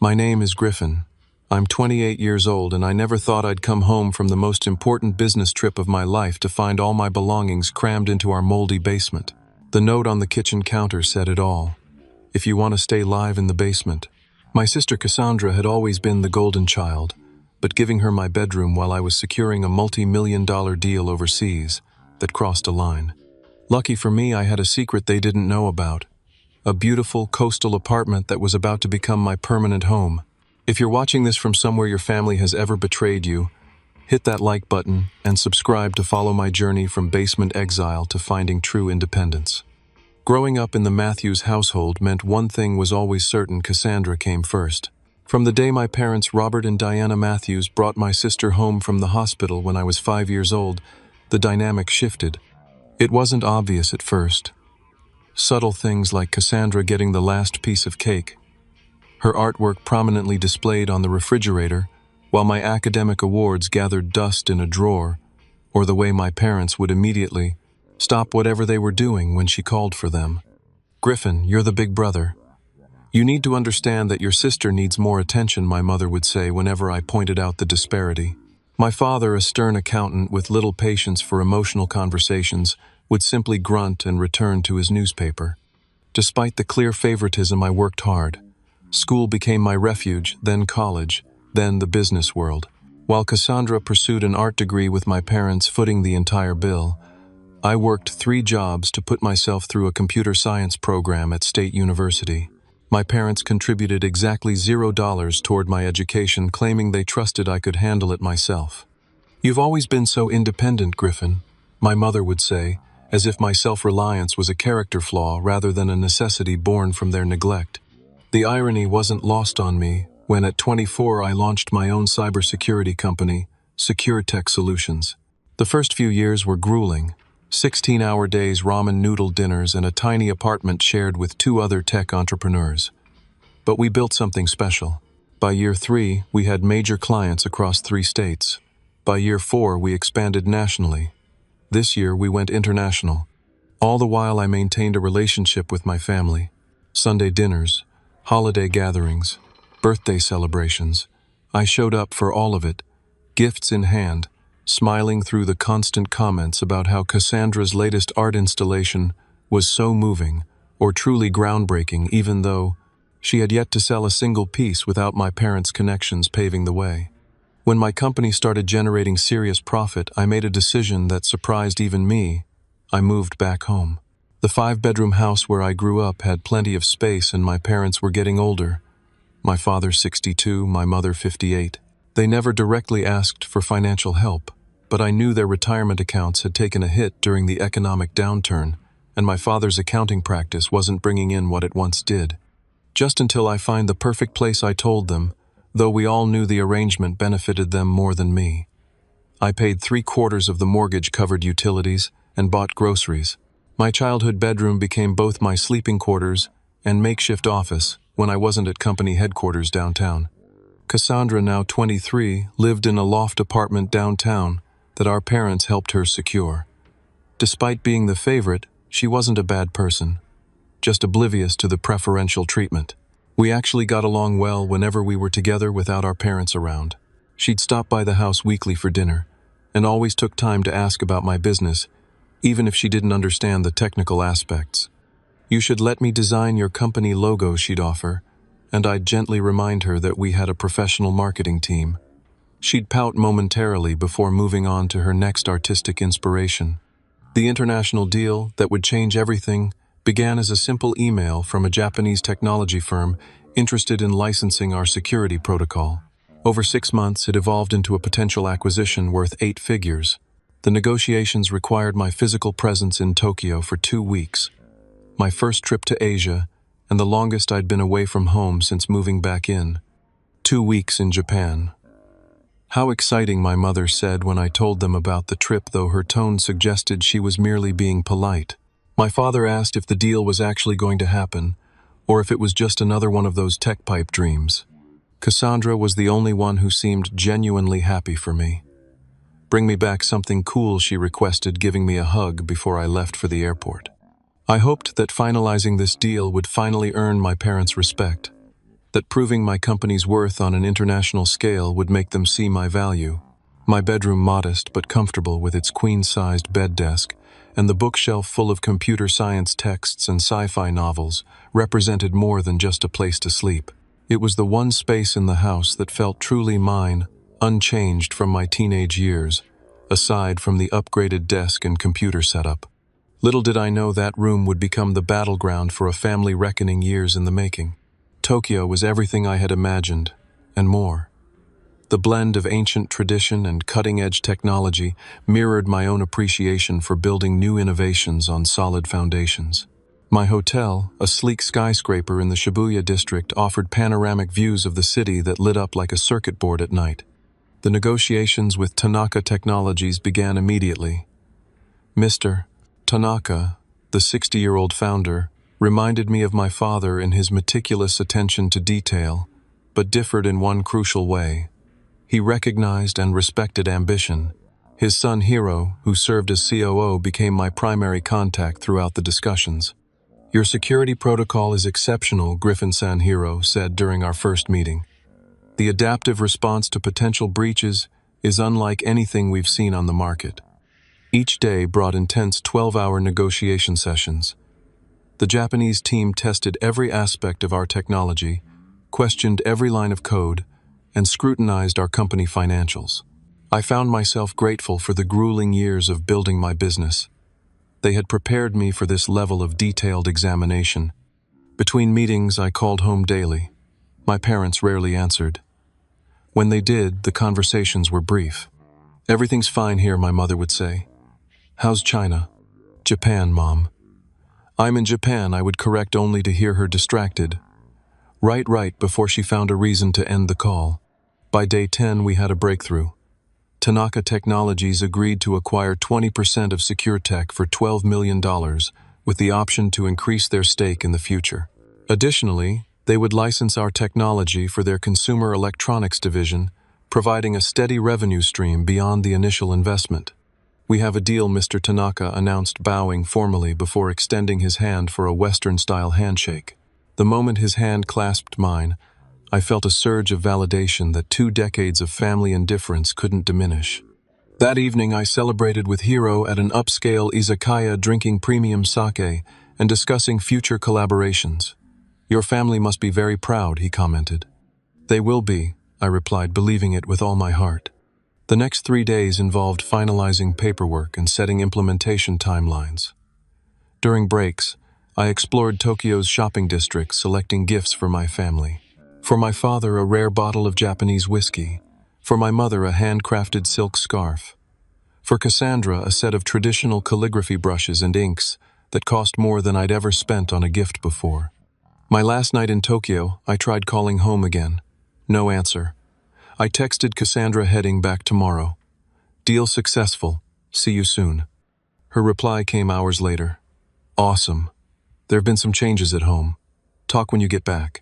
My name is Griffin. I'm 28 years old and I never thought I'd come home from the most important business trip of my life to find all my belongings crammed into our moldy basement. The note on the kitchen counter said it all. If you want to stay live in the basement. My sister Cassandra had always been the golden child, but giving her my bedroom while I was securing a multi-million-dollar deal overseas that crossed a line. Lucky for me, I had a secret they didn't know about. A beautiful coastal apartment that was about to become my permanent home. If you're watching this from somewhere your family has ever betrayed you, hit that like button and subscribe to follow my journey from basement exile to finding true independence. Growing up in the Matthews household meant one thing was always certain: Cassandra came first. From the day my parents, Robert and Diana Matthews, brought my sister home from the hospital when I was 5 years old, the dynamic shifted. It wasn't obvious at first. Subtle things like Cassandra getting the last piece of cake, her artwork prominently displayed on the refrigerator, while my academic awards gathered dust in a drawer, or the way my parents would immediately stop whatever they were doing when she called for them. "Griffin, you're the big brother. You need to understand that your sister needs more attention," my mother would say whenever I pointed out the disparity. My father, a stern accountant with little patience for emotional conversations, would simply grunt and return to his newspaper. Despite the clear favoritism, I worked hard. School became my refuge, then college, then the business world. While Cassandra pursued an art degree with my parents footing the entire bill, I worked 3 jobs to put myself through a computer science program at State University. My parents contributed exactly $0 toward my education, claiming they trusted I could handle it myself. "You've always been so independent, Griffin," my mother would say, as if my self-reliance was a character flaw rather than a necessity born from their neglect. The irony wasn't lost on me when at 24 I launched my own cybersecurity company, Secure Tech Solutions. The first few years were grueling. 16-hour days, ramen noodle dinners, and a tiny apartment shared with 2 other tech entrepreneurs. But we built something special. By year 3, we had major clients across 3 states. By year 4, we expanded nationally. This year, we went international. All the while, I maintained a relationship with my family. Sunday dinners, holiday gatherings, birthday celebrations. I showed up for all of it, gifts in hand, smiling through the constant comments about how Cassandra's latest art installation was so moving or truly groundbreaking, even though she had yet to sell a single piece without my parents' connections paving the way. When my company started generating serious profit, I made a decision that surprised even me. I moved back home. The 5-bedroom house where I grew up had plenty of space, and my parents were getting older. My father 62, my mother 58. They never directly asked for financial help, but I knew their retirement accounts had taken a hit during the economic downturn, and my father's accounting practice wasn't bringing in what it once did. Just until I find the perfect place, I told them, though we all knew the arrangement benefited them more than me. I paid 3/4 of the mortgage-covered utilities and bought groceries. My childhood bedroom became both my sleeping quarters and makeshift office when I wasn't at company headquarters downtown. Cassandra, now 23, lived in a loft apartment downtown that our parents helped her secure. Despite being the favorite, she wasn't a bad person, just oblivious to the preferential treatment. We actually got along well whenever we were together without our parents around. She'd stop by the house weekly for dinner, and always took time to ask about my business, even if she didn't understand the technical aspects. "You should let me design your company logo," she'd offer, and I'd gently remind her that we had a professional marketing team. She'd pout momentarily before moving on to her next artistic inspiration. The international deal that would change everything began as a simple email from a Japanese technology firm interested in licensing our security protocol. Over 6 months, it evolved into a potential acquisition worth 8 figures. The negotiations required my physical presence in Tokyo for 2 weeks, my first trip to Asia, and the longest I'd been away from home since moving back in. 2 weeks in Japan. How exciting, my mother said when I told them about the trip, though her tone suggested she was merely being polite. My father asked if the deal was actually going to happen, or if it was just another one of those tech pipe dreams. Cassandra was the only one who seemed genuinely happy for me. "Bring me back something cool," she requested, giving me a hug before I left for the airport. I hoped that finalizing this deal would finally earn my parents' respect. that proving my company's worth on an international scale would make them see my value. My bedroom, modest but comfortable with its queen-sized bed desk, and the bookshelf full of computer science texts and sci-fi novels, represented more than just a place to sleep. It was the one space in the house that felt truly mine, unchanged from my teenage years, aside from the upgraded desk and computer setup. Little did I know that room would become the battleground for a family reckoning years in the making. Tokyo was everything I had imagined, and more. The blend of ancient tradition and cutting-edge technology mirrored my own appreciation for building new innovations on solid foundations. My hotel, a sleek skyscraper in the Shibuya district, offered panoramic views of the city that lit up like a circuit board at night. The negotiations with Tanaka Technologies began immediately. Mr. Tanaka, the 60-year-old founder, reminded me of my father in his meticulous attention to detail, but differed in one crucial way. He recognized and respected ambition. His son Hiro, who served as COO, became my primary contact throughout the discussions. "Your security protocol is exceptional," Griffin-san Hiro said during our first meeting. "The adaptive response to potential breaches is unlike anything we've seen on the market." Each day brought intense 12-hour negotiation sessions. The Japanese team tested every aspect of our technology, questioned every line of code, and scrutinized our company financials. I found myself grateful for the grueling years of building my business. They had prepared me for this level of detailed examination. Between meetings, I called home daily. My parents rarely answered. When they did, the conversations were brief. "Everything's fine here," my mother would say. "How's China?" "Japan, Mom." "I'm in Japan," I would correct only to hear her distracted. Right, before she found a reason to end the call. By day 10, we had a breakthrough. Tanaka Technologies agreed to acquire 20% of SecureTech for $12 million, with the option to increase their stake in the future. Additionally, they would license our technology for their consumer electronics division, providing a steady revenue stream beyond the initial investment. "We have a deal," Mr. Tanaka announced, bowing formally before extending his hand for a Western-style handshake. The moment his hand clasped mine, I felt a surge of validation that 2 decades of family indifference couldn't diminish. That evening, I celebrated with Hiro at an upscale izakaya, drinking premium sake and discussing future collaborations. "Your family must be very proud," he commented. "They will be," I replied, believing it with all my heart. The next 3 days involved finalizing paperwork and setting implementation timelines. During breaks, I explored Tokyo's shopping district, selecting gifts for my family. For my father, a rare bottle of Japanese whiskey. For my mother, a handcrafted silk scarf. For Cassandra, a set of traditional calligraphy brushes and inks that cost more than I'd ever spent on a gift before. My last night in Tokyo, I tried calling home again. No answer. I texted Cassandra, heading back tomorrow. "Deal successful. See you soon." Her reply came hours later. "Awesome. There have been some changes at home. Talk when you get back."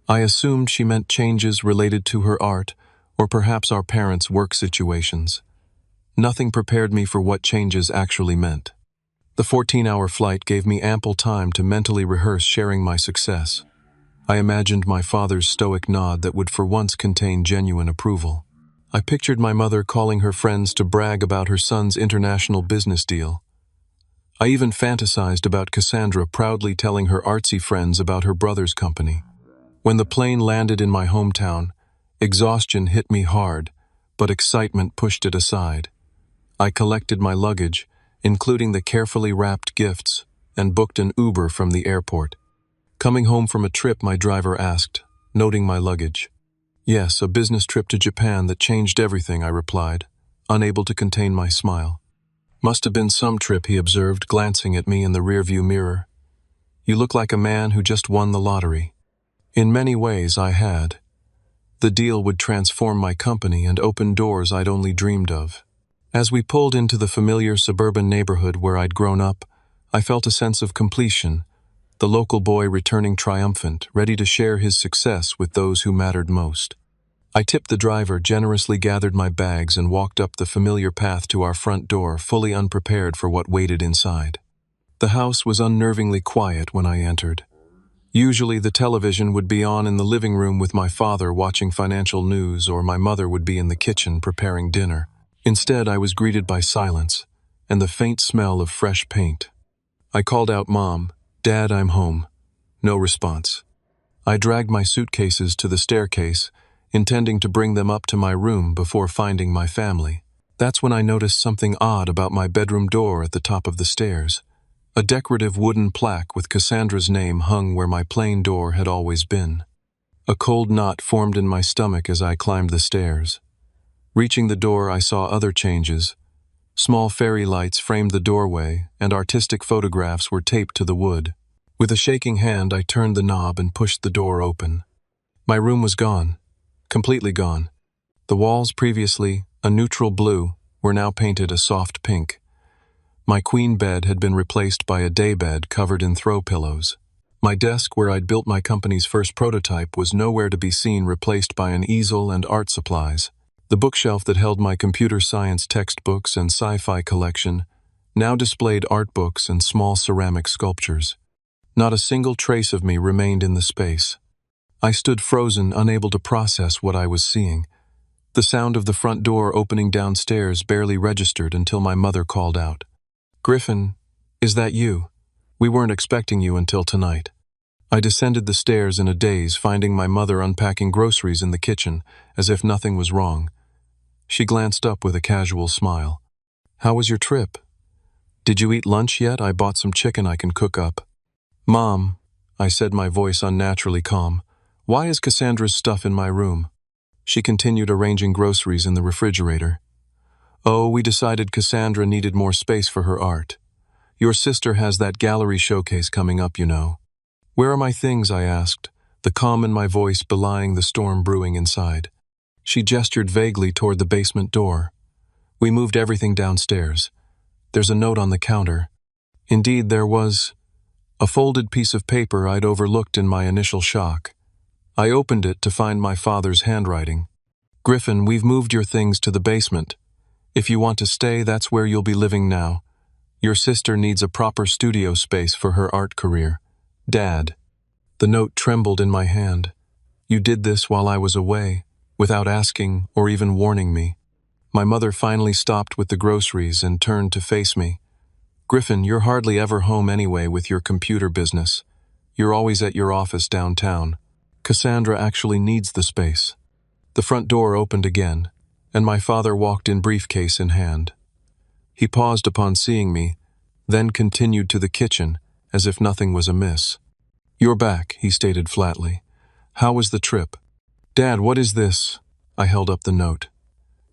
I assumed she meant changes related to her art, or perhaps our parents' work situations. Nothing prepared me for what changes actually meant. The 14-hour flight gave me ample time to mentally rehearse sharing my success. I imagined my father's stoic nod that would for once contain genuine approval. I pictured my mother calling her friends to brag about her son's international business deal. I even fantasized about Cassandra proudly telling her artsy friends about her brother's company. When the plane landed in my hometown, exhaustion hit me hard, but excitement pushed it aside. I collected my luggage, including the carefully wrapped gifts, and booked an Uber from the airport. Coming home from a trip, my driver asked, noting my luggage. "Yes, a business trip to Japan that changed everything," I replied, unable to contain my smile. "Must have been some trip," he observed, glancing at me in the rearview mirror. "You look like a man who just won the lottery." In many ways, I had. The deal would transform my company and open doors I'd only dreamed of. As we pulled into the familiar suburban neighborhood where I'd grown up, I felt a sense of completion, the local boy returning triumphant, ready to share his success with those who mattered most. I tipped the driver, generously gathered my bags, and walked up the familiar path to our front door, fully unprepared for what waited inside. The house was unnervingly quiet when I entered. Usually the television would be on in the living room with my father watching financial news, or my mother would be in the kitchen preparing dinner. Instead, I was greeted by silence and the faint smell of fresh paint. I called out, "Mom, Dad, I'm home." No response. I dragged my suitcases to the staircase, intending to bring them up to my room before finding my family. That's when I noticed something odd about my bedroom door at the top of the stairs. A decorative wooden plaque with Cassandra's name hung where my plain door had always been. A cold knot formed in my stomach as I climbed the stairs. Reaching the door, I saw other changes. Small fairy lights framed the doorway, and artistic photographs were taped to the wood. With a shaking hand, I turned the knob and pushed the door open. My room was gone. Completely gone. The walls, previously a neutral blue, were now painted a soft pink. My queen bed had been replaced by a daybed covered in throw pillows. My desk, where I'd built my company's first prototype, was nowhere to be seen, replaced by an easel and art supplies. The bookshelf that held my computer science textbooks and sci-fi collection now displayed art books and small ceramic sculptures. Not a single trace of me remained in the space. I stood frozen, unable to process what I was seeing. The sound of the front door opening downstairs barely registered until my mother called out, "Griffin, is that you? We weren't expecting you until tonight." I descended the stairs in a daze, finding my mother unpacking groceries in the kitchen, as if nothing was wrong. She glanced up with a casual smile. "How was your trip? Did you eat lunch yet? I bought some chicken I can cook up." "Mom," I said, my voice unnaturally calm, "why is Cassandra's stuff in my room?" She continued arranging groceries in the refrigerator. "Oh, we decided Cassandra needed more space for her art. Your sister has that gallery showcase coming up, you know." "Where are my things?" I asked, the calm in my voice belying the storm brewing inside. She gestured vaguely toward the basement door. "We moved everything downstairs. There's a note on the counter." Indeed, there was. A folded piece of paper I'd overlooked in my initial shock. I opened it to find my father's handwriting. "Griffin, we've moved your things to the basement. If you want to stay, that's where you'll be living now. Your sister needs a proper studio space for her art career. Dad." The note trembled in my hand. "You did this while I was away, without asking or even warning me." My mother finally stopped with the groceries and turned to face me. "Griffin, you're hardly ever home anyway with your computer business. You're always at your office downtown. Cassandra actually needs the space." The front door opened again, and my father walked in, briefcase in hand. He paused upon seeing me, then continued to the kitchen, as if nothing was amiss. "You're back," he stated flatly. "How was the trip?" "Dad, what is this?" I held up the note.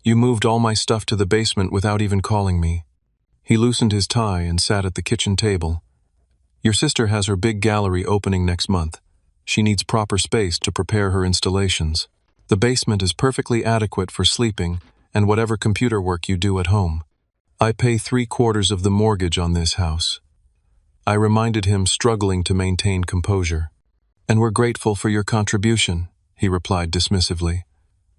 "You moved all my stuff to the basement without even calling me." He loosened his tie and sat at the kitchen table. "Your sister has her big gallery opening next month. She needs proper space to prepare her installations. The basement is perfectly adequate for sleeping and whatever computer work you do at home. I pay 3/4 of the mortgage on this house." I reminded him, struggling to maintain composure. "And we're grateful for your contribution," he replied dismissively.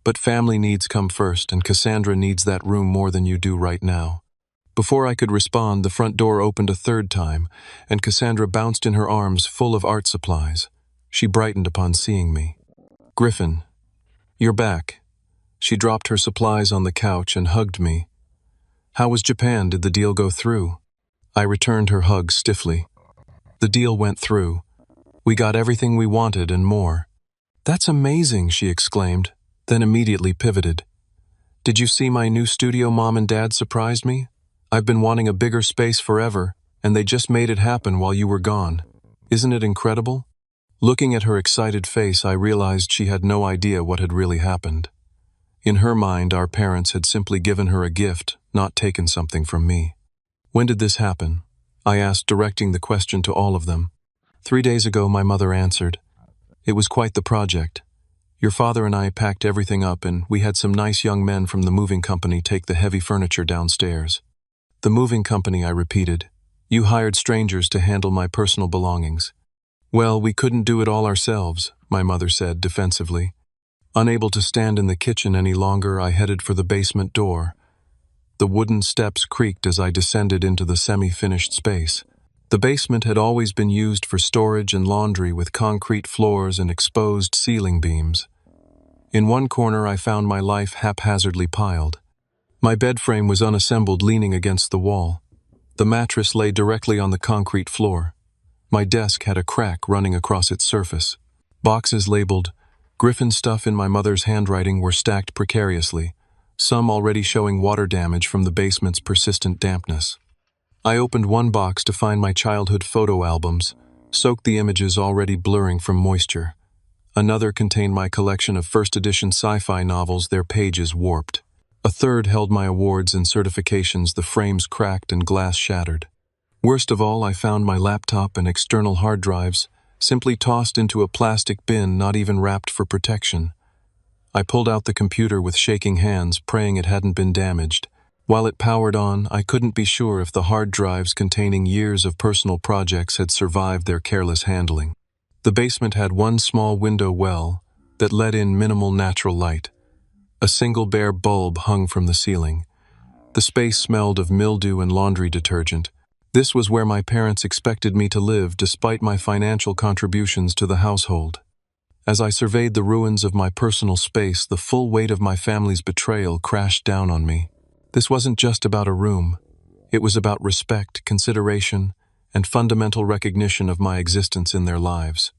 "But family needs come first, and Cassandra needs that room more than you do right now." Before I could respond, the front door opened a third time, and Cassandra bounced in her arms full of art supplies. She brightened upon seeing me. "Griffin, you're back." She dropped her supplies on the couch and hugged me. "How was Japan? Did the deal go through?" I returned her hug stiffly. "The deal went through. We got everything we wanted and more." "That's amazing," she exclaimed, then immediately pivoted. "Did you see my new studio? Mom and Dad surprised me. I've been wanting a bigger space forever, and they just made it happen while you were gone. Isn't it incredible?" Looking at her excited face, I realized she had no idea what had really happened. In her mind, our parents had simply given her a gift, not taken something from me. "When did this happen?" I asked, directing the question to all of them. 3 days ago," my mother answered. "It was quite the project. Your father and I packed everything up, and we had some nice young men from the moving company take the heavy furniture downstairs." "The moving company," I repeated. "You hired strangers to handle my personal belongings." "Well, we couldn't do it all ourselves," my mother said defensively. Unable to stand in the kitchen any longer, I headed for the basement door. The wooden steps creaked as I descended into the semi-finished space. The basement had always been used for storage and laundry with concrete floors and exposed ceiling beams. In one corner I found my life haphazardly piled. My bed frame was unassembled, leaning against the wall. The mattress lay directly on the concrete floor. My desk had a crack running across its surface. Boxes labeled Griffin stuff in my mother's handwriting were stacked precariously, some already showing water damage from the basement's persistent dampness. I opened one box to find my childhood photo albums, soaked the images already blurring from moisture. Another contained my collection of first-edition sci-fi novels, their pages warped. A third held my awards and certifications, the frames cracked and glass shattered. Worst of all, I found my laptop and external hard drives, simply tossed into a plastic bin, not even wrapped for protection. I pulled out the computer with shaking hands, praying it hadn't been damaged. While it powered on, I couldn't be sure if the hard drives containing years of personal projects had survived their careless handling. The basement had one small window well that let in minimal natural light. A single bare bulb hung from the ceiling. The space smelled of mildew and laundry detergent. This was where my parents expected me to live, despite my financial contributions to the household. As I surveyed the ruins of my personal space, the full weight of my family's betrayal crashed down on me. This wasn't just about a room. It was about respect, consideration, and fundamental recognition of my existence in their lives.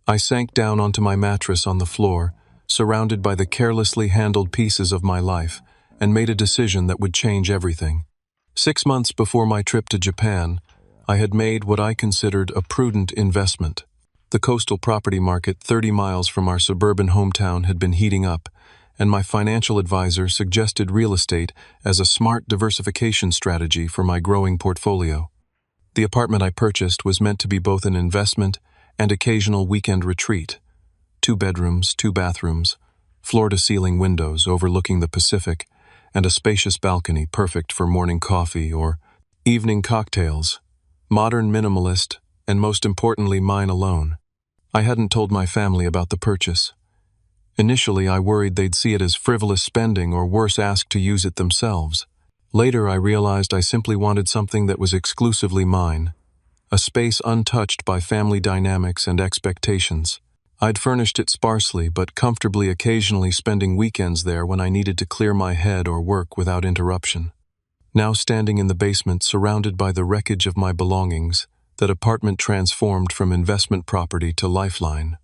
I sank down onto my mattress on the floor, surrounded by the carelessly handled pieces of my life, and made a decision that would change everything. 6 months before my trip to Japan, I had made what I considered a prudent investment. The coastal property market 30 miles from our suburban hometown had been heating up, and my financial advisor suggested real estate as a smart diversification strategy for my growing portfolio. The apartment I purchased was meant to be both an investment and occasional weekend retreat. 2 bedrooms, 2 bathrooms, floor-to-ceiling windows overlooking the Pacific, and a spacious balcony perfect for morning coffee or evening cocktails. Modern, minimalist, and most importantly, mine alone. I hadn't told my family about the purchase. Initially, I worried they'd see it as frivolous spending or worse, ask to use it themselves. Later, I realized I simply wanted something that was exclusively mine, a space untouched by family dynamics and expectations. I'd furnished it sparsely but comfortably, occasionally spending weekends there when I needed to clear my head or work without interruption. Now standing in the basement, surrounded by the wreckage of my belongings, that apartment transformed from investment property to lifeline.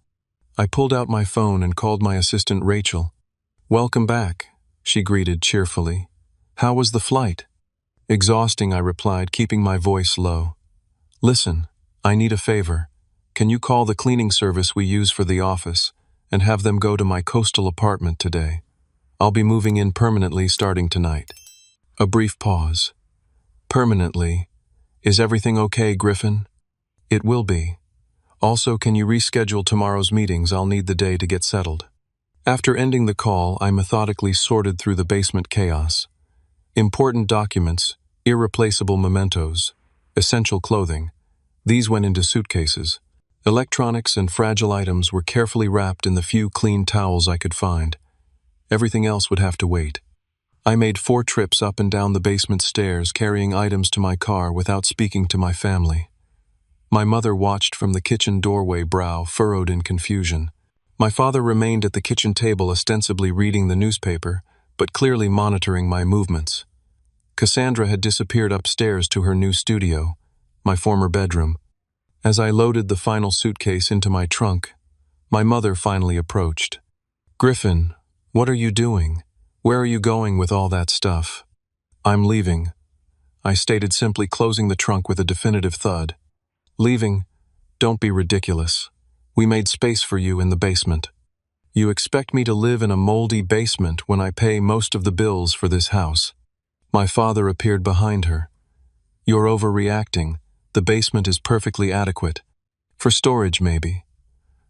I pulled out my phone and called my assistant Rachel. "Welcome back," she greeted cheerfully. "How was the flight?" "Exhausting," I replied, keeping my voice low. "Listen, I need a favor. Can you call the cleaning service we use for the office and have them go to my coastal apartment today? I'll be moving in permanently starting tonight." A brief pause. "Permanently? Is everything okay, Griffin?" "It will be. Also, can you reschedule tomorrow's meetings? I'll need the day to get settled." After ending the call, I methodically sorted through the basement chaos. Important documents, irreplaceable mementos, essential clothing. These went into suitcases. Electronics and fragile items were carefully wrapped in the few clean towels I could find. Everything else would have to wait. I made 4 trips up and down the basement stairs, carrying items to my car without speaking to my family. My mother watched from the kitchen doorway, brow furrowed in confusion. My father remained at the kitchen table, ostensibly reading the newspaper, but clearly monitoring my movements. Cassandra had disappeared upstairs to her new studio, my former bedroom. As I loaded the final suitcase into my trunk, my mother finally approached. "Griffin, what are you doing? Where are you going with all that stuff?" "I'm leaving," I stated simply, closing the trunk with a definitive thud. "Leaving? Don't be ridiculous. We made space for you in the basement. You expect me to live in a moldy basement when I pay most of the bills for this house?" My father appeared behind her. "You're overreacting. The basement is perfectly adequate. For storage, maybe.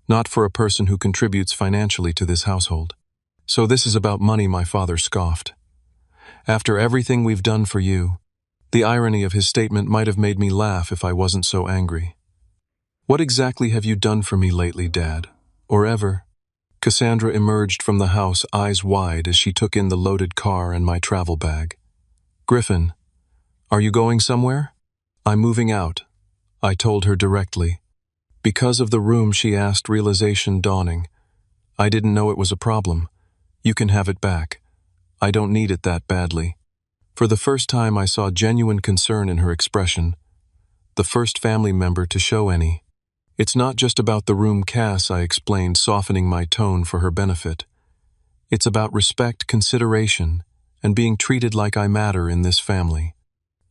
Not for a person who contributes financially to this household." "So this is about money," my father scoffed. "After everything we've done for you." The irony of his statement might have made me laugh if I wasn't so angry. "What exactly have you done for me lately, Dad? Or ever?" Cassandra emerged from the house, eyes wide, as she took in the loaded car and my travel bag. "Griffin, are you going somewhere?" "I'm moving out. I told her directly. Because of the room, she asked, realization dawning. I didn't know it was a problem. You can have it back. I don't need it that badly. For the first time, I saw genuine concern in her expression. The first family member to show any. It's not just about the room, Cass, I explained, softening my tone for her benefit. It's about respect, consideration, and being treated like I matter in this family.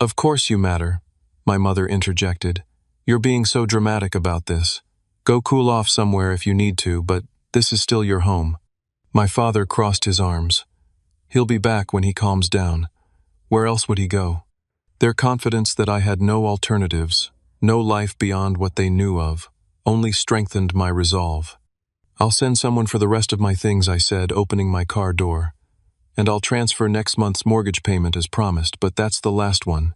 Of course you matter, my mother interjected. You're being so dramatic about this. Go cool off somewhere if you need to, but this is still your home. My father crossed his arms. He'll be back when he calms down. Where else would he go? Their confidence that I had no alternatives, no life beyond what they knew of, only strengthened my resolve. I'll send someone for the rest of my things, I said, opening my car door. And I'll transfer next month's mortgage payment as promised, but that's the last one.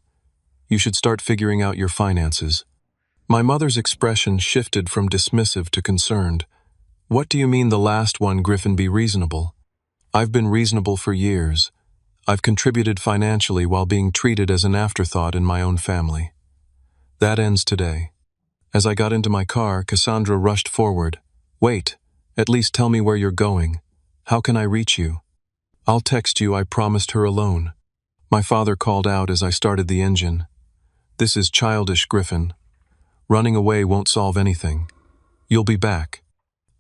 You should start figuring out your finances. My mother's expression shifted from dismissive to concerned. What do you mean the last one, Griffin? Be reasonable. I've been reasonable for years. I've contributed financially while being treated as an afterthought in my own family. That ends today. As I got into my car, Cassandra rushed forward. Wait, at least tell me where you're going. How can I reach you? I'll text you, I promised her alone. My father called out as I started the engine. This is childish, Griffin. Running away won't solve anything. You'll be back.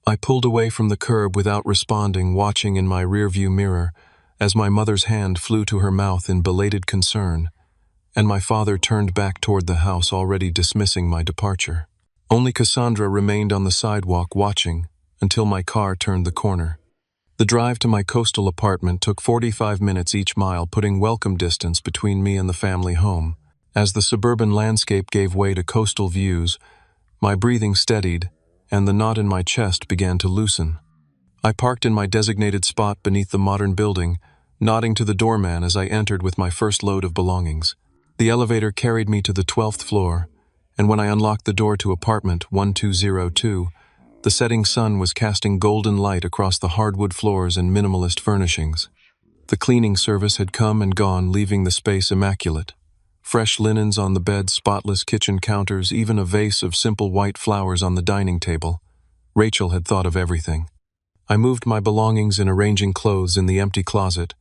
I pulled away from the curb without responding, watching in my rearview mirror as my mother's hand flew to her mouth in belated concern, and my father turned back toward the house, already dismissing my departure. Only Cassandra remained on the sidewalk watching until my car turned the corner. The drive to my coastal apartment took 45 minutes each mile, putting welcome distance between me and the family home. As the suburban landscape gave way to coastal views, my breathing steadied, and the knot in my chest began to loosen. I parked in my designated spot beneath the modern building, nodding to the doorman as I entered with my first load of belongings. The elevator carried me to the 12th floor, and when I unlocked the door to apartment 1202, the setting sun was casting golden light across the hardwood floors and minimalist furnishings. The cleaning service had come and gone, leaving the space immaculate. Fresh linens on the bed, spotless kitchen counters, even a vase of simple white flowers on the dining table. Rachel had thought of everything. I moved my belongings in arranging clothes in the empty closet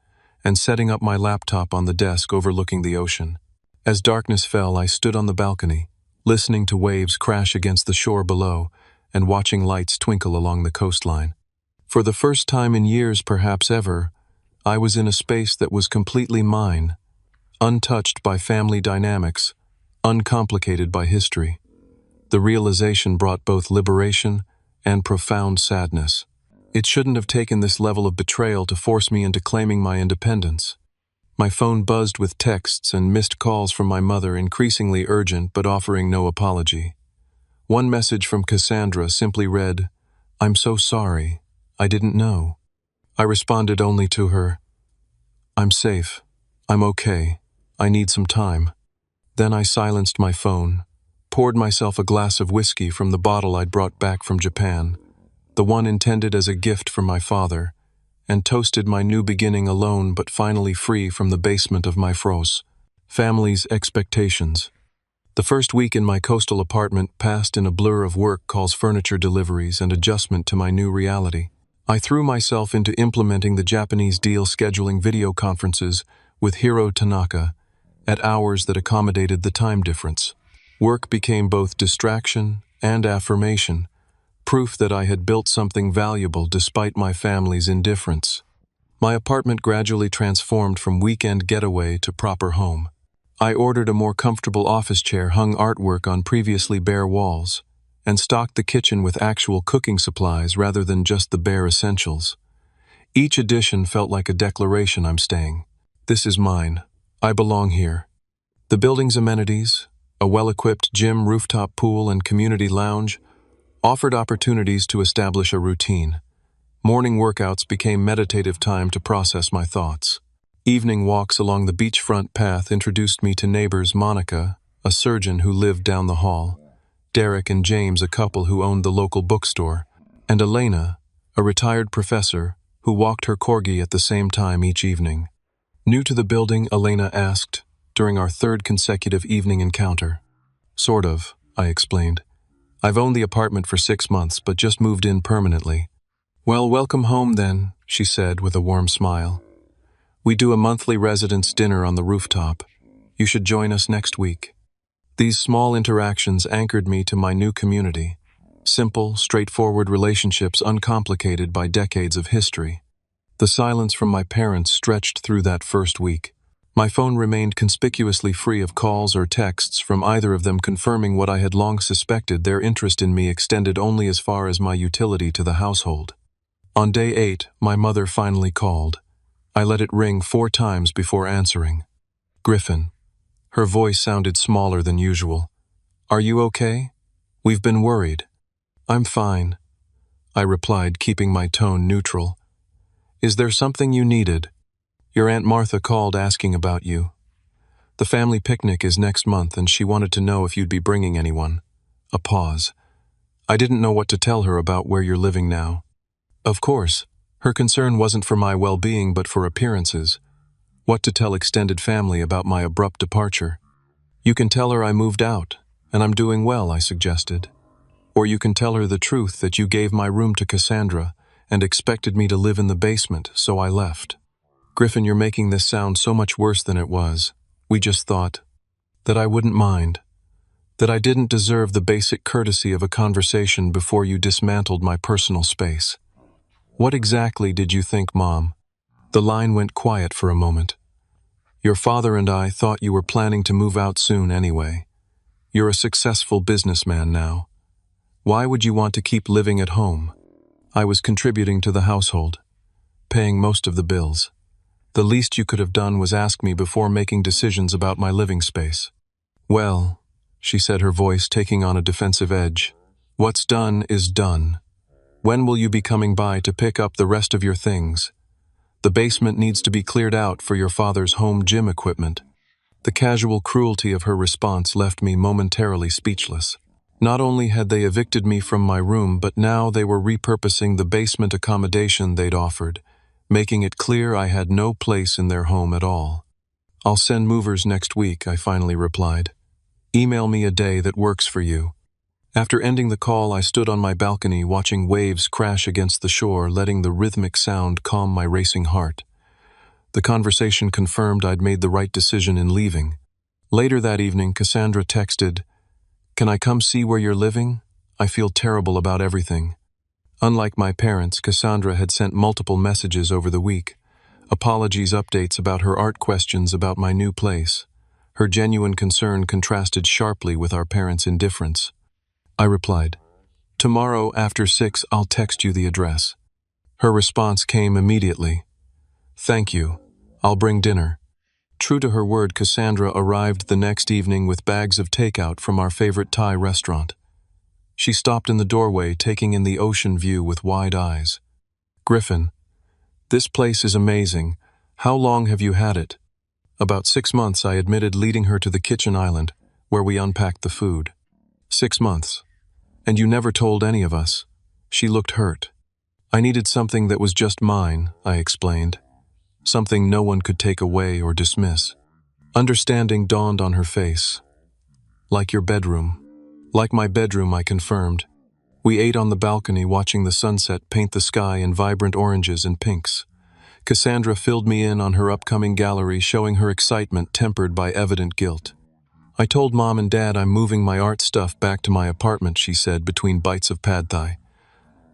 and setting up my laptop on the desk overlooking the ocean. As darkness fell, I stood on the balcony, listening to waves crash against the shore below and watching lights twinkle along the coastline. For the first time in years, perhaps ever, I was in a space that was completely mine, untouched by family dynamics, uncomplicated by history. The realization brought both liberation and profound sadness. It shouldn't have taken this level of betrayal to force me into claiming my independence. My phone buzzed with texts and missed calls from my mother, increasingly urgent but offering no apology. One message from Cassandra simply read, "I'm so sorry. I didn't know." I responded only to her, "I'm safe. I'm okay. I need some time." Then I silenced my phone, poured myself a glass of whiskey from the bottle I'd brought back from Japan, the one intended as a gift from my father, and toasted my new beginning alone but finally free from the basement of my family's expectations. The first week in my coastal apartment passed in a blur of work calls, furniture deliveries, and adjustment to my new reality. I threw myself into implementing the Japanese deal, scheduling video conferences with Hiro Tanaka at hours that accommodated the time difference. Work became both distraction and affirmation, proof that I had built something valuable despite my family's indifference. My apartment gradually transformed from weekend getaway to proper home. I ordered a more comfortable office chair, hung artwork on previously bare walls, and stocked the kitchen with actual cooking supplies rather than just the bare essentials. Each addition felt like a declaration: I'm staying. This is mine. I belong here. The building's amenities, a well-equipped gym, rooftop pool, and community lounge, offered opportunities to establish a routine. Morning workouts became meditative time to process my thoughts. Evening walks along the beachfront path introduced me to neighbors Monica, a surgeon who lived down the hall, Derek and James, a couple who owned the local bookstore, and Elena, a retired professor who walked her corgi at the same time each evening. New to the building, Elena asked, during our third consecutive evening encounter. Sort of, I explained. "I've owned the apartment for 6 months, but just moved in permanently." "Well, welcome home then," she said with a warm smile. "We do a monthly residence dinner on the rooftop. You should join us next week." These small interactions anchored me to my new community. Simple, straightforward relationships uncomplicated by decades of history. The silence from my parents stretched through that first week. My phone remained conspicuously free of calls or texts from either of them, confirming what I had long suspected: their interest in me extended only as far as my utility to the household. On day 8, my mother finally called. I let it ring 4 times before answering. "Griffin." Her voice sounded smaller than usual. "Are you okay? We've been worried." "I'm fine," I replied, keeping my tone neutral. "Is there something you needed?" "Your Aunt Martha called asking about you. The family picnic is next month and she wanted to know if you'd be bringing anyone." A pause. I didn't know what to tell her about where you're living now. Of course, her concern wasn't for my well-being but for appearances. What to tell extended family about my abrupt departure? "You can tell her I moved out, and I'm doing well," I suggested. "Or you can tell her the truth, that you gave my room to Cassandra and expected me to live in the basement, so I left." "Griffin, you're making this sound so much worse than it was. We just thought that I wouldn't mind, that I didn't deserve the basic courtesy of a conversation before you dismantled my personal space." "What exactly did you think, Mom?" The line went quiet for a moment. "Your father and I thought you were planning to move out soon anyway. You're a successful businessman now. Why would you want to keep living at home?" "I was contributing to the household, paying most of the bills. The least you could have done was ask me before making decisions about my living space." "Well," she said, her voice taking on a defensive edge, "what's done is done. When will you be coming by to pick up the rest of your things? The basement needs to be cleared out for your father's home gym equipment." The casual cruelty of her response left me momentarily speechless. Not only had they evicted me from my room, but now they were repurposing the basement accommodation they'd offered, making it clear I had no place in their home at all. "I'll send movers next week," I finally replied. "Email me a day that works for you." After ending the call, I stood on my balcony watching waves crash against the shore, letting the rhythmic sound calm my racing heart. The conversation confirmed I'd made the right decision in leaving. Later that evening, Cassandra texted, "Can I come see where you're living? I feel terrible about everything." Unlike my parents, Cassandra had sent multiple messages over the week. Apologies, updates about her art, questions about my new place. Her genuine concern contrasted sharply with our parents' indifference. I replied, "Tomorrow after 6, I'll text you the address." Her response came immediately. "Thank you. I'll bring dinner." True to her word, Cassandra arrived the next evening with bags of takeout from our favorite Thai restaurant. She stopped in the doorway, taking in the ocean view with wide eyes. "Griffin, this place is amazing. How long have you had it?" "About 6 months," I admitted, leading her to the kitchen island, where we unpacked the food. "6 months? And you never told any of us?" She looked hurt. "I needed something that was just mine," I explained. "Something no one could take away or dismiss." Understanding dawned on her face. "Like your bedroom." "Like my bedroom," I confirmed. We ate on the balcony, watching the sunset paint the sky in vibrant oranges and pinks. Cassandra filled me in on her upcoming gallery, showing her excitement tempered by evident guilt. "I told Mom and Dad I'm moving my art stuff back to my apartment," she said between bites of pad thai.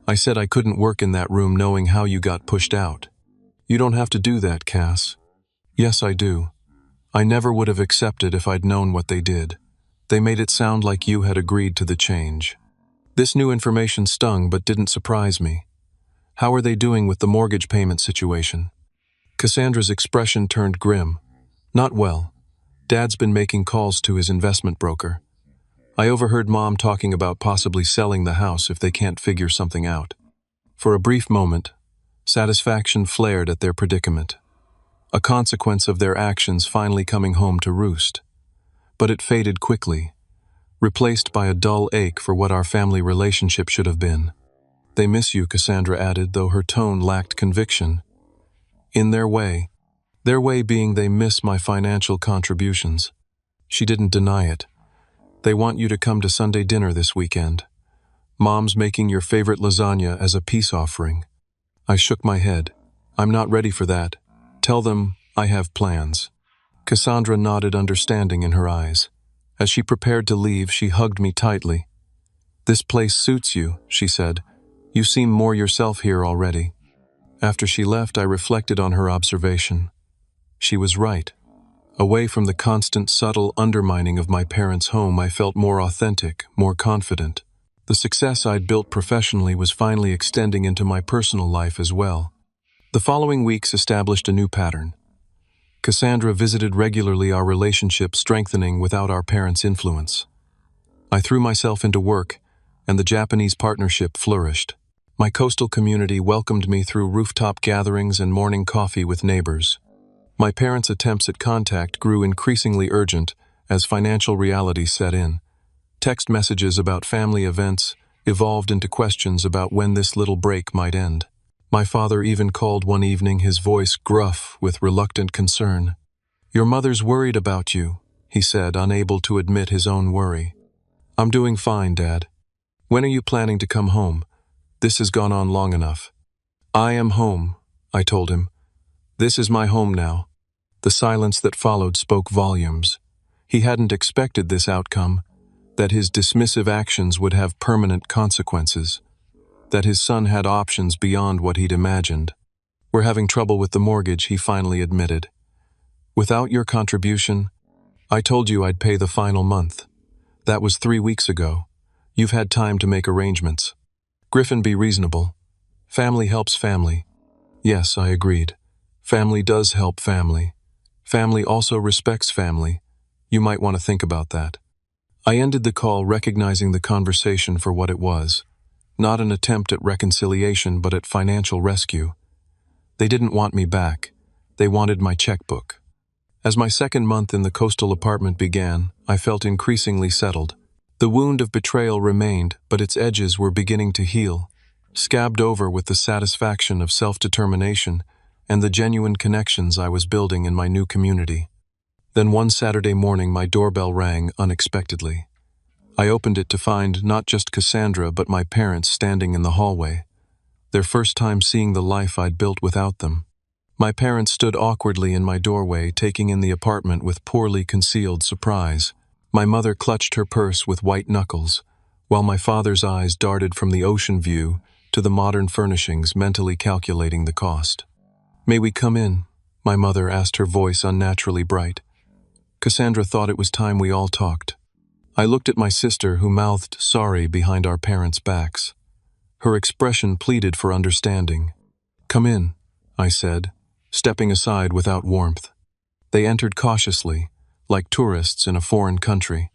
"I said I couldn't work in that room knowing how you got pushed out." "You don't have to do that, Cass." "Yes, I do. I never would have accepted if I'd known what they did. They made it sound like you had agreed to the change." This new information stung but didn't surprise me. "How are they doing with the mortgage payment situation?" Cassandra's expression turned grim. "Not well. Dad's been making calls to his investment broker. I overheard Mom talking about possibly selling the house if they can't figure something out." For a brief moment, satisfaction flared at their predicament, a consequence of their actions finally coming home to roost. But it faded quickly, replaced by a dull ache for what our family relationship should have been. "They miss you," Cassandra added, though her tone lacked conviction. "In their way." Their way being they miss my financial contributions. She didn't deny it. They want you to come to Sunday dinner this weekend. Mom's making your favorite lasagna as a peace offering. I shook my head. I'm not ready for that. Tell them I have plans. Cassandra nodded understanding in her eyes. As she prepared to leave, she hugged me tightly. This place suits you, she said. You seem more yourself here already. After she left, I reflected on her observation. She was right. Away from the constant, subtle undermining of my parents' home, I felt more authentic, more confident. The success I'd built professionally was finally extending into my personal life as well. The following weeks established a new pattern. Cassandra visited regularly, our relationship strengthening without our parents' influence. I threw myself into work, and the Japanese partnership flourished. My coastal community welcomed me through rooftop gatherings and morning coffee with neighbors. My parents' attempts at contact grew increasingly urgent as financial reality set in. Text messages about family events evolved into questions about when this little break might end. My father even called one evening, his voice gruff with reluctant concern. "Your mother's worried about you," he said, unable to admit his own worry. "I'm doing fine, Dad. When are you planning to come home? This has gone on long enough." "I am home," I told him. "This is my home now." The silence that followed spoke volumes. He hadn't expected this outcome, that his dismissive actions would have permanent consequences, that his son had options beyond what he'd imagined. "We're having trouble with the mortgage," he finally admitted. "Without your contribution, I told you I'd pay the final month. That was 3 weeks ago. You've had time to make arrangements." "Griffin, be reasonable. Family helps family." "Yes," I agreed. "Family does help family. Family also respects family. You might want to think about that." I ended the call recognizing the conversation for what it was. Not an attempt at reconciliation, but at financial rescue. They didn't want me back. They wanted my checkbook. As my second month in the coastal apartment began, I felt increasingly settled. The wound of betrayal remained, but its edges were beginning to heal, scabbed over with the satisfaction of self-determination and the genuine connections I was building in my new community. Then one Saturday morning, my doorbell rang unexpectedly. I opened it to find not just Cassandra, but my parents standing in the hallway, their first time seeing the life I'd built without them. My parents stood awkwardly in my doorway, taking in the apartment with poorly concealed surprise. My mother clutched her purse with white knuckles, while my father's eyes darted from the ocean view to the modern furnishings, mentally calculating the cost. "May we come in?" my mother asked, her voice unnaturally bright. Cassandra thought it was time we all talked. I looked at my sister, who mouthed sorry behind our parents' backs. Her expression pleaded for understanding. "Come in," I said, stepping aside without warmth. They entered cautiously, like tourists in a foreign country.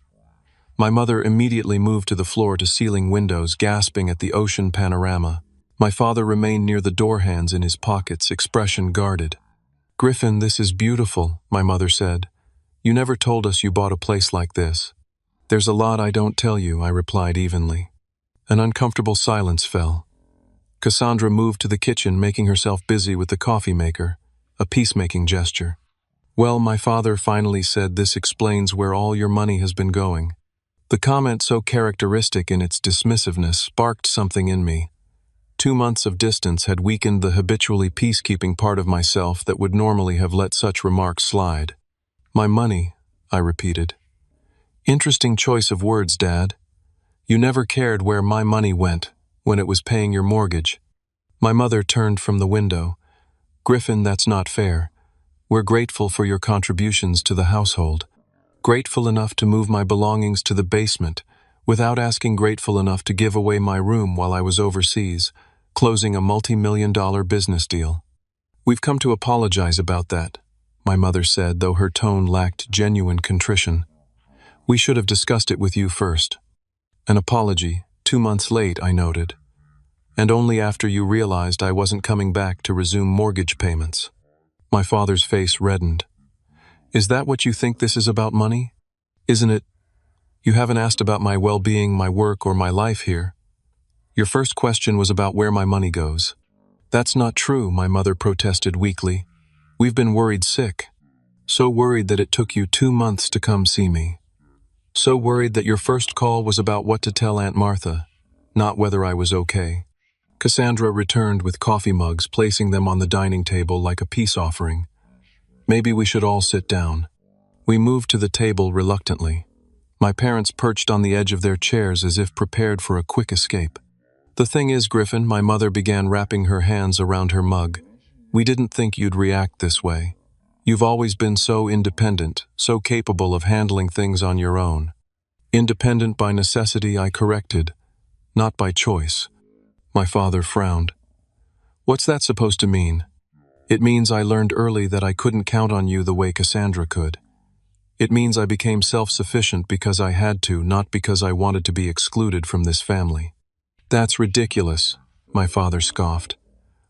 My mother immediately moved to the floor-to-ceiling windows, gasping at the ocean panorama. My father remained near the door, hands in his pockets, expression guarded. "Griffin, this is beautiful," my mother said. "You never told us you bought a place like this." "There's a lot I don't tell you," I replied evenly. An uncomfortable silence fell. Cassandra moved to the kitchen, making herself busy with the coffee maker, a peacemaking gesture. "Well," my father finally said, "this explains where all your money has been going." The comment, so characteristic in its dismissiveness, sparked something in me. 2 months of distance had weakened the habitually peacekeeping part of myself that would normally have let such remarks slide. "My money," I repeated. "Interesting choice of words, Dad. You never cared where my money went when it was paying your mortgage." My mother turned from the window. "Griffin, that's not fair. We're grateful for your contributions to the household. Grateful enough to move my belongings to the basement, without asking grateful enough to give away my room while I was overseas, closing a multi-million-dollar business deal." "We've come to apologize about that," my mother said, though her tone lacked genuine contrition. "We should have discussed it with you first." "An apology, 2 months late," I noted. "And only after you realized I wasn't coming back to resume mortgage payments." My father's face reddened. "Is that what you think this is about, money? Isn't it? You haven't asked about my well-being, my work, or my life here. Your first question was about where my money goes." "That's not true," my mother protested weakly. "We've been worried sick. So worried that it took you 2 months to come see me." So worried that your first call was about what to tell Aunt Martha, not whether I was okay. Cassandra returned with coffee mugs, placing them on the dining table like a peace offering. Maybe we should all sit down. We moved to the table reluctantly. My parents perched on the edge of their chairs as if prepared for a quick escape. The thing is, Griffin, my mother began wrapping her hands around her mug. We didn't think you'd react this way. You've always been so independent, so capable of handling things on your own. Independent by necessity, I corrected, not by choice. My father frowned. What's that supposed to mean? It means I learned early that I couldn't count on you the way Cassandra could. It means I became self-sufficient because I had to, not because I wanted to be excluded from this family. That's ridiculous, my father scoffed.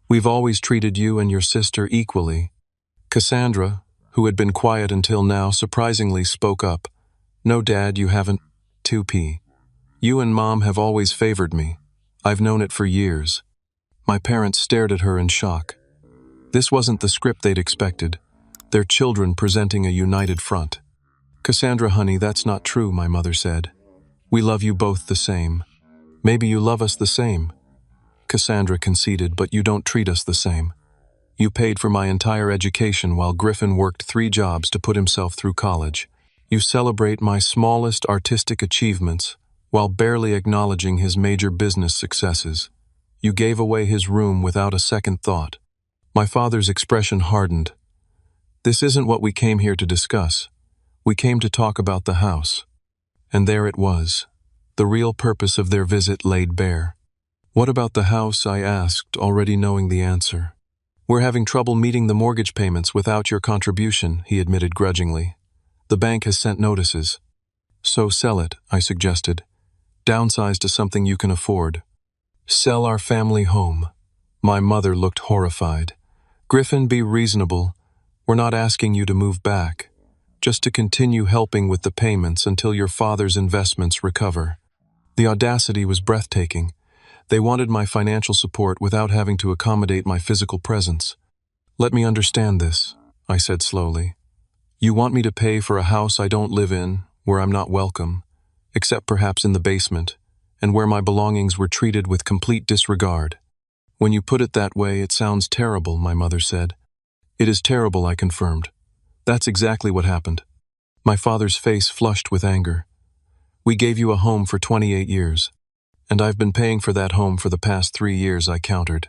We've always treated you and your sister equally. Cassandra, who had been quiet until now, surprisingly spoke up. No, Dad, you haven't. 2p. You and Mom have always favored me. I've known it for years. My parents stared at her in shock. This wasn't the script they'd expected. Their children presenting a united front. Cassandra, honey, that's not true, my mother said. We love you both the same. Maybe you love us the same. Cassandra conceded, but you don't treat us the same. You paid for my entire education while Griffin worked 3 jobs to put himself through college. You celebrate my smallest artistic achievements while barely acknowledging his major business successes. You gave away his room without a second thought. My father's expression hardened. This isn't what we came here to discuss. We came to talk about the house. And there it was. The real purpose of their visit laid bare. What about the house? I asked, already knowing the answer. We're having trouble meeting the mortgage payments without your contribution, he admitted grudgingly. The bank has sent notices. So sell it, I suggested. Downsize to something you can afford. Sell our family home. My mother looked horrified. Griffin, be reasonable. We're not asking you to move back. Just to continue helping with the payments until your father's investments recover. The audacity was breathtaking. They wanted my financial support without having to accommodate my physical presence. Let me understand this, I said slowly. You want me to pay for a house I don't live in, where I'm not welcome, except perhaps in the basement, and where my belongings were treated with complete disregard. When you put it that way, it sounds terrible, my mother said. It is terrible, I confirmed. That's exactly what happened. My father's face flushed with anger. We gave you a home for 28 years, and I've been paying for that home for the past 3 years, I countered.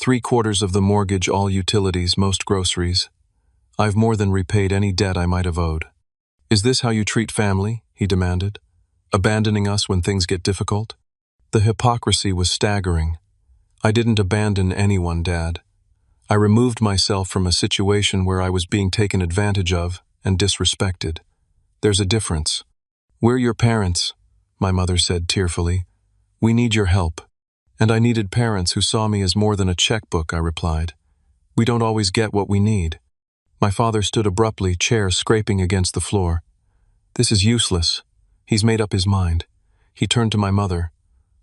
3/4 of the mortgage, all utilities, most groceries. I've more than repaid any debt I might have owed. Is this how you treat family? He demanded. Abandoning us when things get difficult? The hypocrisy was staggering. I didn't abandon anyone, Dad. I removed myself from a situation where I was being taken advantage of and disrespected. There's a difference. We're your parents, my mother said tearfully. We need your help. And I needed parents who saw me as more than a checkbook, I replied. We don't always get what we need. My father stood abruptly, chair scraping against the floor. This is useless. He's made up his mind. He turned to my mother.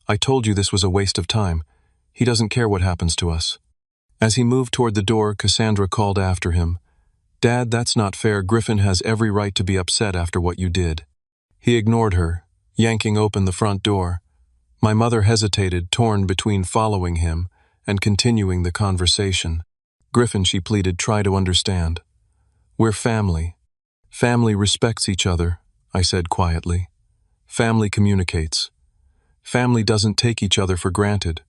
I told you this was a waste of time. He doesn't care what happens to us. As he moved toward the door, Cassandra called after him. Dad, that's not fair. Griffin has every right to be upset after what you did. He ignored her, yanking open the front door. My mother hesitated, torn between following him and continuing the conversation. Griffin, she pleaded, try to understand. We're family. Family respects each other, I said quietly. Family communicates. Family doesn't take each other for granted.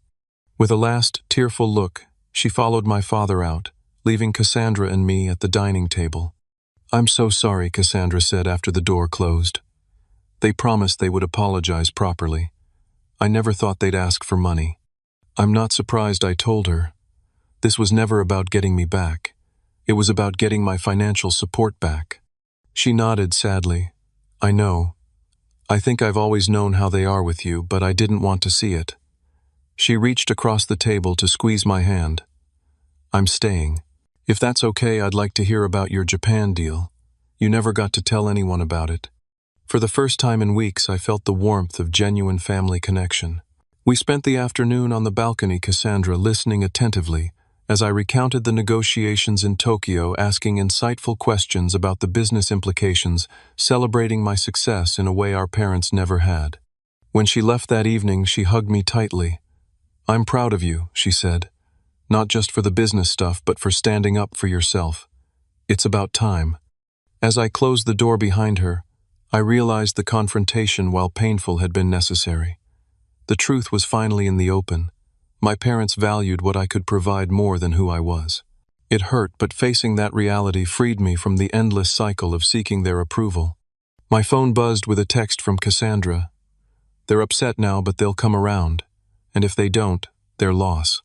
With a last, tearful look, she followed my father out, leaving Cassandra and me at the dining table. I'm so sorry, Cassandra said after the door closed. They promised they would apologize properly. I never thought they'd ask for money. I'm not surprised, I told her. This was never about getting me back. It was about getting my financial support back. She nodded sadly. I know. I think I've always known how they are with you, but I didn't want to see it. She reached across the table to squeeze my hand. I'm staying. If that's okay, I'd like to hear about your Japan deal. You never got to tell anyone about it. For the first time in weeks, I felt the warmth of genuine family connection. We spent the afternoon on the balcony, Cassandra listening attentively as I recounted the negotiations in Tokyo, asking insightful questions about the business implications, celebrating my success in a way our parents never had. When she left that evening, she hugged me tightly. "I'm proud of you," she said, "not just for the business stuff, but for standing up for yourself. It's about time." As I closed the door behind her, I realized the confrontation, while painful, had been necessary. The truth was finally in the open. My parents valued what I could provide more than who I was. It hurt, but facing that reality freed me from the endless cycle of seeking their approval. My phone buzzed with a text from Cassandra. "They're upset now, but they'll come around. And if they don't, their loss.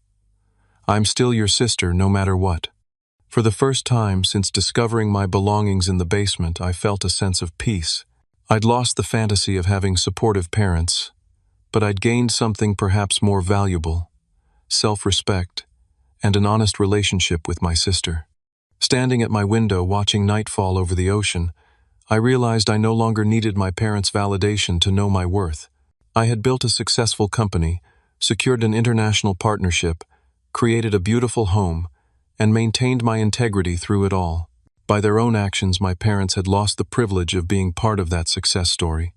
I'm still your sister, no matter what." For the first time since discovering my belongings in the basement, I felt a sense of peace. I'd lost the fantasy of having supportive parents, but I'd gained something perhaps more valuable: self-respect and an honest relationship with my sister. Standing at my window watching nightfall over the ocean, I realized I no longer needed my parents' validation to know my worth. I had built a successful company, secured an international partnership, created a beautiful home, and maintained my integrity through it all. By their own actions, my parents had lost the privilege of being part of that success story.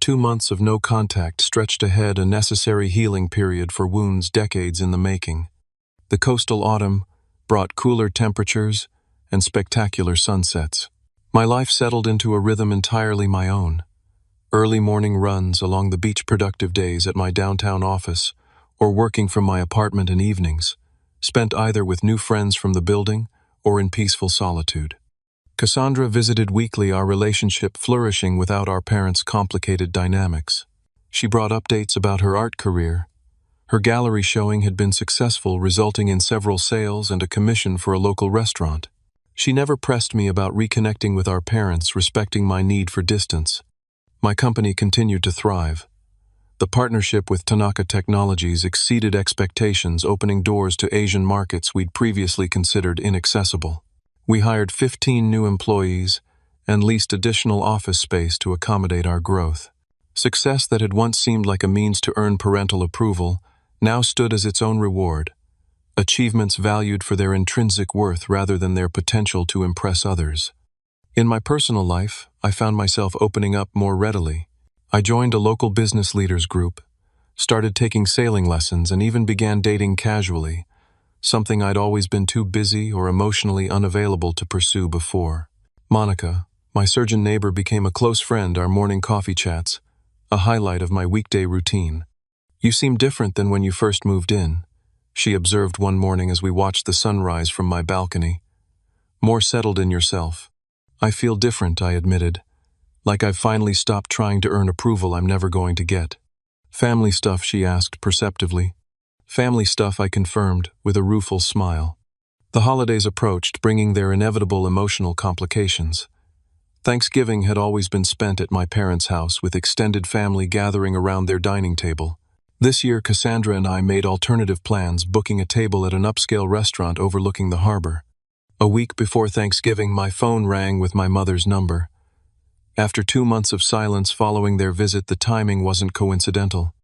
2 months of no contact stretched ahead, a necessary healing period for wounds decades in the making. The coastal autumn brought cooler temperatures and spectacular sunsets. My life settled into a rhythm entirely my own. Early morning runs along the beach, productive days at my downtown office, or working from my apartment in evenings, spent either with new friends from the building or in peaceful solitude. Cassandra visited weekly, our relationship flourishing without our parents' complicated dynamics. She brought updates about her art career. Her gallery showing had been successful, resulting in several sales and a commission for a local restaurant. She never pressed me about reconnecting with our parents, respecting my need for distance. My company continued to thrive. The partnership with Tanaka Technologies exceeded expectations, opening doors to Asian markets we'd previously considered inaccessible. We hired 15 new employees and leased additional office space to accommodate our growth. Success that had once seemed like a means to earn parental approval now stood as its own reward. Achievements valued for their intrinsic worth rather than their potential to impress others. In my personal life, I found myself opening up more readily. I joined a local business leaders group, started taking sailing lessons, and even began dating casually, something I'd always been too busy or emotionally unavailable to pursue before. Monica, my surgeon neighbor, became a close friend, our morning coffee chats, a highlight of my weekday routine. "You seem different than when you first moved in," she observed one morning as we watched the sunrise from my balcony. "More settled in yourself." "I feel different," I admitted, "like I've finally stopped trying to earn approval I'm never going to get." "Family stuff?" she asked perceptively. "Family stuff," I confirmed, with a rueful smile. The holidays approached, bringing their inevitable emotional complications. Thanksgiving had always been spent at my parents' house, with extended family gathering around their dining table. This year, Cassandra and I made alternative plans, booking a table at an upscale restaurant overlooking the harbor. A week before Thanksgiving, my phone rang with my mother's number. After 2 months of silence following their visit, the timing wasn't coincidental.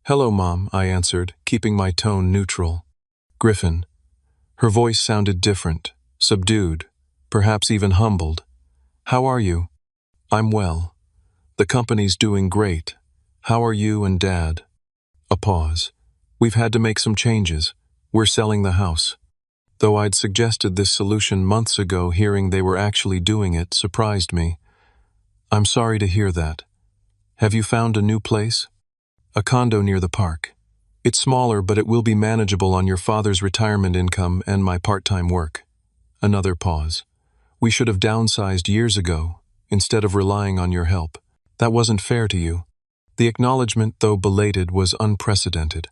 "Hello, Mom," I answered, keeping my tone neutral. "Griffin." Her voice sounded different, subdued, perhaps even humbled. "How are you?" "I'm well. The company's doing great. How are you and Dad?" A pause. "We've had to make some changes. We're selling the house." Though I'd suggested this solution months ago, hearing they were actually doing it surprised me. "I'm sorry to hear that. Have you found a new place?" "A condo near the park. It's smaller, but it will be manageable on your father's retirement income and my part-time work." Another pause. "We should have downsized years ago, instead of relying on your help. That wasn't fair to you." The acknowledgement, though belated, was unprecedented.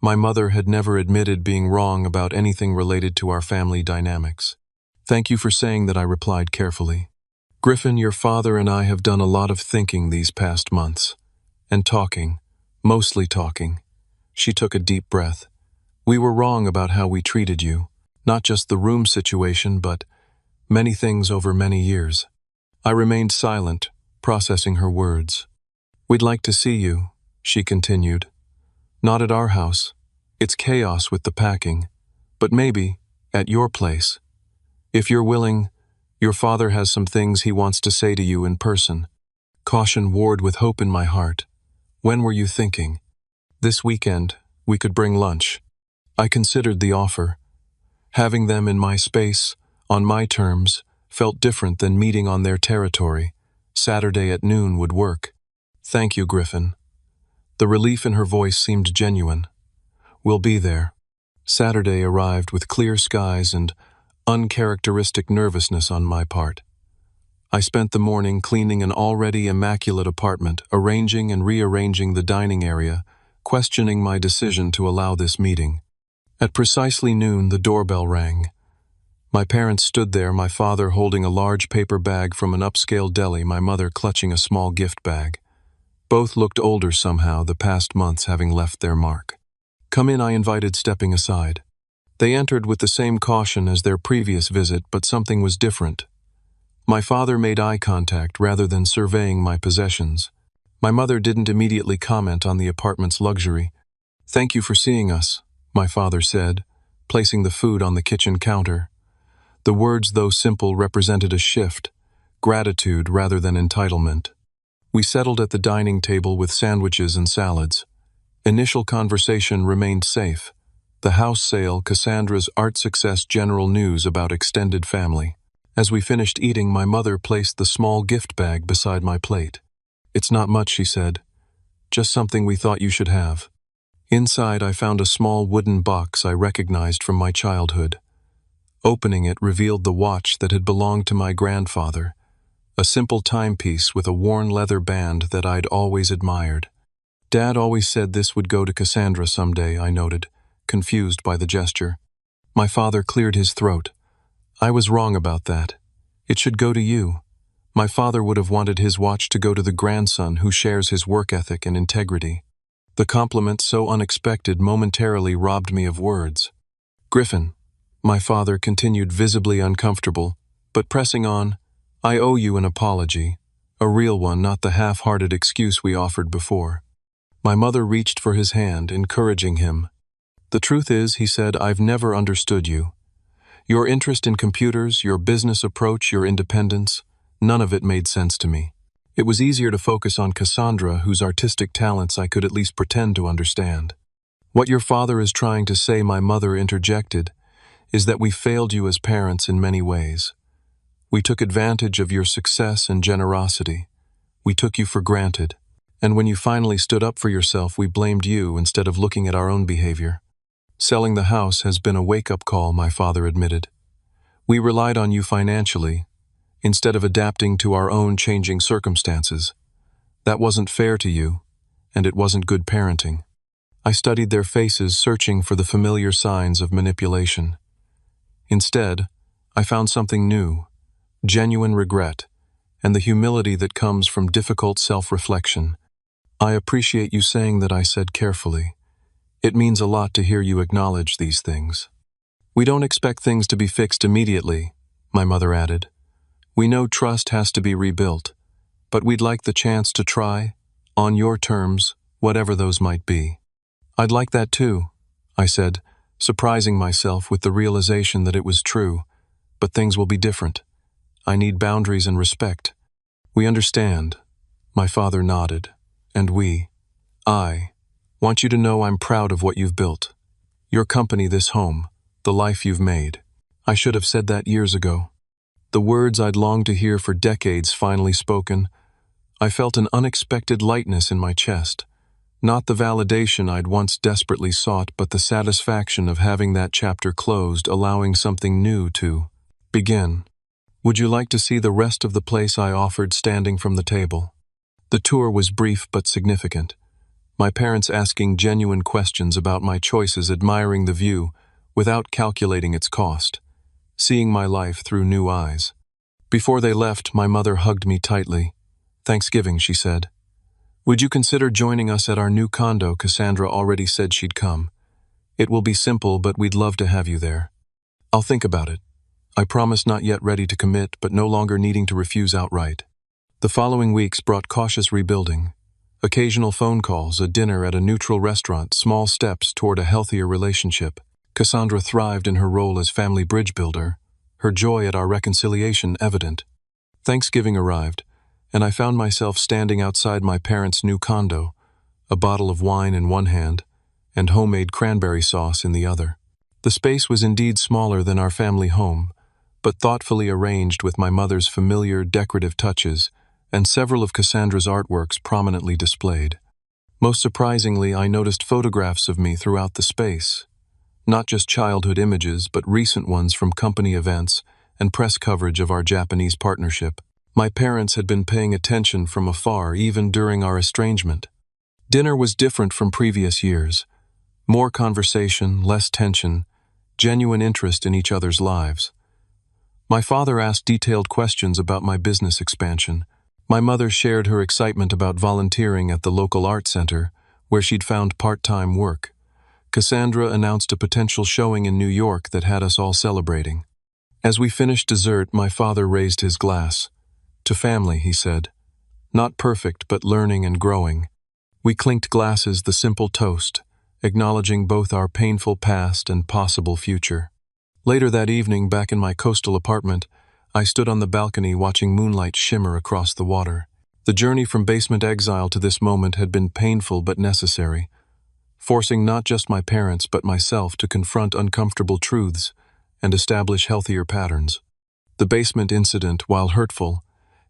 My mother had never admitted being wrong about anything related to our family dynamics. "Thank you for saying that," I replied carefully. "Griffin, your father and I have done a lot of thinking these past months. And talking. Mostly talking." She took a deep breath. "We were wrong about how we treated you. Not just the room situation, but many things over many years." I remained silent, processing her words. "We'd like to see you," she continued. "Not at our house. It's chaos with the packing. But maybe, at your place. If you're willing, your father has some things he wants to say to you in person. Caution warred with hope in my heart. When were you thinking? This weekend, we could bring lunch. I considered the offer. Having them in my space, on my terms, felt different than meeting on their territory. Saturday at noon would work. Thank you, Griffin. The relief in her voice seemed genuine. We'll be there. Saturday arrived with clear skies and uncharacteristic nervousness on my part. I spent the morning cleaning an already immaculate apartment, arranging and rearranging the dining area, questioning my decision to allow this meeting. At precisely noon, the doorbell rang. My parents stood there, my father holding a large paper bag from an upscale deli, my mother clutching a small gift bag. Both looked older somehow, the past months having left their mark. Come in, I invited, stepping aside. They entered with the same caution as their previous visit, but something was different. My father made eye contact rather than surveying my possessions. My mother didn't immediately comment on the apartment's luxury. Thank you for seeing us, my father said, placing the food on the kitchen counter. The words, though simple, represented a shift, gratitude rather than entitlement. We settled at the dining table with sandwiches and salads. Initial conversation remained safe. The house sale, Cassandra's art success, general news about extended family. As we finished eating, my mother placed the small gift bag beside my plate. It's not much, she said. Just something we thought you should have. Inside, I found a small wooden box I recognized from my childhood. Opening it revealed the watch that had belonged to my grandfather, a simple timepiece with a worn leather band that I'd always admired. Dad always said this would go to Cassandra someday, I noted, confused by the gesture. My father cleared his throat. I was wrong about that. It should go to you. My father would have wanted his watch to go to the grandson who shares his work ethic and integrity. The compliment, so unexpected, momentarily robbed me of words. Griffin, my father continued, visibly uncomfortable, but pressing on, I owe you an apology, a real one, not the half-hearted excuse we offered before. My mother reached for his hand, encouraging him. The truth is, he said, I've never understood you. Your interest in computers, your business approach, your independence, none of it made sense to me. It was easier to focus on Cassandra, whose artistic talents I could at least pretend to understand. What your father is trying to say, my mother interjected, is that we failed you as parents in many ways. We took advantage of your success and generosity. We took you for granted. And when you finally stood up for yourself, we blamed you instead of looking at our own behavior. Selling the house has been a wake-up call, my father admitted. We relied on you financially, instead of adapting to our own changing circumstances. That wasn't fair to you, and it wasn't good parenting. I studied their faces, searching for the familiar signs of manipulation. Instead, I found something new, genuine regret, and the humility that comes from difficult self-reflection. I appreciate you saying that, I said carefully. It means a lot to hear you acknowledge these things. We don't expect things to be fixed immediately, my mother added. We know trust has to be rebuilt, but we'd like the chance to try, on your terms, whatever those might be. I'd like that too, I said, surprising myself with the realization that it was true, but things will be different. I need boundaries and respect. We understand, my father nodded, and I want you to know I'm proud of what you've built. Your company, this home, the life you've made. I should have said that years ago. The words I'd longed to hear for decades finally spoken. I felt an unexpected lightness in my chest. Not the validation I'd once desperately sought, but the satisfaction of having that chapter closed, allowing something new to begin. Would you like to see the rest of the place, I offered, standing from the table. The tour was brief but significant. My parents asking genuine questions about my choices, admiring the view, without calculating its cost, seeing my life through new eyes. Before they left, my mother hugged me tightly. Thanksgiving, she said. Would you consider joining us at our new condo? Cassandra already said she'd come. It will be simple, but we'd love to have you there. I'll think about it. I promise, not yet ready to commit, but no longer needing to refuse outright. The following weeks brought cautious rebuilding. Occasional phone calls, a dinner at a neutral restaurant, small steps toward a healthier relationship. Cassandra thrived in her role as family bridge builder, her joy at our reconciliation evident. Thanksgiving arrived, and I found myself standing outside my parents' new condo, a bottle of wine in one hand and homemade cranberry sauce in the other. The space was indeed smaller than our family home, but thoughtfully arranged with my mother's familiar decorative touches and several of Cassandra's artworks prominently displayed. Most surprisingly, I noticed photographs of me throughout the space. Not just childhood images, but recent ones from company events and press coverage of our Japanese partnership. My parents had been paying attention from afar even during our estrangement. Dinner was different from previous years. More conversation, less tension, genuine interest in each other's lives. My father asked detailed questions about my business expansion. My mother shared her excitement about volunteering at the local art center, where she'd found part-time work. Cassandra announced a potential showing in New York that had us all celebrating. As we finished dessert, my father raised his glass. "To family," he said. "Not perfect, but learning and growing." We clinked glasses, the simple toast, acknowledging both our painful past and possible future. Later that evening, back in my coastal apartment, I stood on the balcony watching moonlight shimmer across the water. The journey from basement exile to this moment had been painful but necessary, forcing not just my parents but myself to confront uncomfortable truths and establish healthier patterns. The basement incident, while hurtful,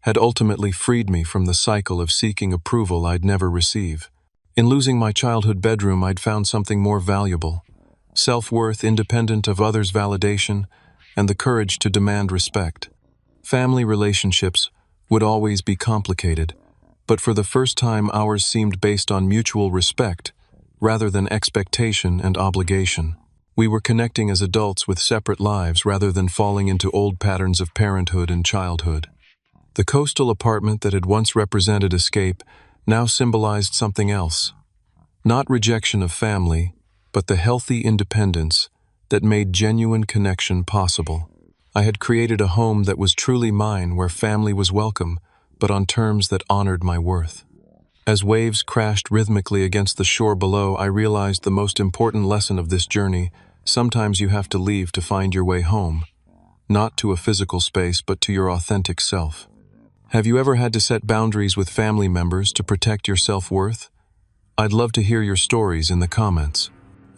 had ultimately freed me from the cycle of seeking approval I'd never receive. In losing my childhood bedroom, I'd found something more valuable: self-worth independent of others' validation and the courage to demand respect. Family relationships would always be complicated, but for the first time ours seemed based on mutual respect rather than expectation and obligation. We were connecting as adults with separate lives rather than falling into old patterns of parenthood and childhood. The coastal apartment that had once represented escape now symbolized something else. Not rejection of family, but the healthy independence that made genuine connection possible. I had created a home that was truly mine, where family was welcome, but on terms that honored my worth. As waves crashed rhythmically against the shore below, I realized the most important lesson of this journey: sometimes you have to leave to find your way home, not to a physical space, but to your authentic self. Have you ever had to set boundaries with family members to protect your self-worth? I'd love to hear your stories in the comments.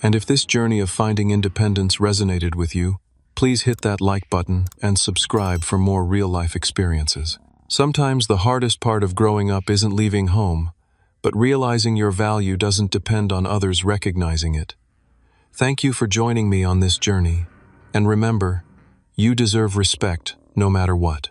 And if this journey of finding independence resonated with you, please hit that like button and subscribe for more real-life experiences. Sometimes the hardest part of growing up isn't leaving home, but realizing your value doesn't depend on others recognizing it. Thank you for joining me on this journey, and remember, you deserve respect no matter what.